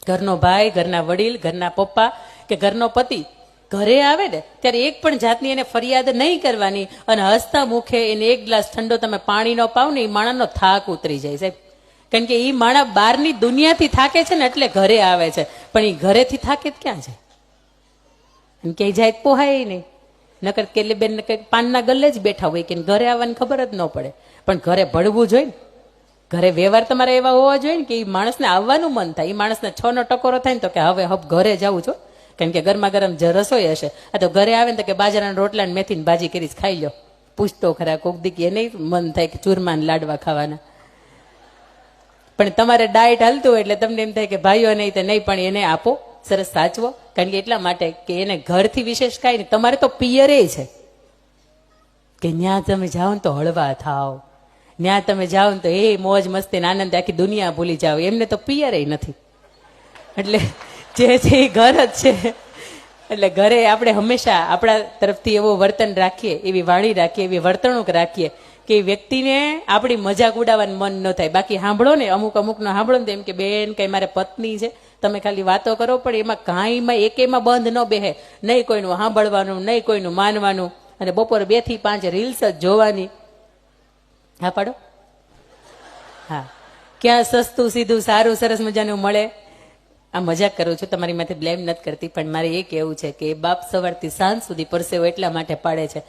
ઘરનો ભાઈ, ઘરના વડીલ, ઘરના પપ્પા કે ઘરનો પતિ ઘરે આવે ને ત્યારે એક પણ જાતની એને ફરિયાદ નહીં કરવાની અને હસતા મુખે એને એક ગ્લાસ ઠંડો તમે પાણીનો પાવ ને એ માણાનો થાક ઉતરી જાય સાહેબ. કારણ કે એ માણા બહારની દુનિયાથી થાકે છે ને એટલે ઘરે આવે છે, પણ એ ઘરેથી થાકે જ ક્યાં છે? ક્યાંય જાય પોહાય નહીં. નકર કેલી બેન પાનના ગલ્લે જ બેઠા હોય કે ઘરે આવવાની ખબર જ ન પડે. પણ ઘરે ભળવું જોઈએ ને, ઘરે વ્યવહાર તમારે એવા હોવા જોઈએ ને કે એ માણસને આવવાનું મન થાય. એ માણસને 6 નો ટકોરો થાય ને તો કે હવે ઘરે જવું છો, કારણ કે ગરમા ગરમ રસોઈ હશે. આ તો ઘરે આવે ને તો કે બાજરાના રોટલા ને મેથીની ભાજી કરી ખાઈ લો. પૂછતો ખરા કોક દી એને મન થાય કે ચૂરમાન લાડવા ખાવાના. પણ તમારે ડાયટ હાલતું હોય એટલે તમને એમ થાય કે ભાઈઓ નહીં તો નહીં, પણ એને આપો, સરસ સાચવો. કારણ કે એટલા માટે કે એને ઘરથી વિશેષ કાંઈ નહીં. તમારે તો પિયરે છે કે ત્યાં તમે જાઓ ને તો હળવા થાવ, ત્યાં તમે જાઓ ને તો એ મોજ મસ્તી ને આનંદ આખી દુનિયા ભૂલી જાઓ. એમને તો પિયરે નથી. એટલે જે છે એ ઘર જ છે. એટલે ઘરે આપણે હંમેશા આપણા તરફથી એવો વર્તન રાખીએ, એવી વાણી રાખીએ, એવી વર્તણૂક રાખીએ કે એ વ્યક્તિને આપણી મજાક ઉડાવવાનું મન ન થાય. બાકી સાંભળો ને, અમુકનો સાંભળો ને તો એમ કે બેન કઈ મારે પત્ની છે, તમે ખાલી વાતો કરો, પણ એમાં કાંઈમાં એકેમાં બંધ ન બેહે. નહીં કોઈનું સાંભળવાનું, નહીં કોઈનું માનવાનું, અને બપોરે 2 થી 5 રીલ્સ જ જોવાની. હા પાડો. હા, ક્યાં સસ્તું સીધું સારું સરસ મજાનું મળે. આ મજાક કરું છું, તમારી માથે બ્લેમ નથી કરતી, પણ મારે એ કહેવું છે કે બાપ સવારથી સાંજ સુધી પરસેવો એટલા માટે પાડે છે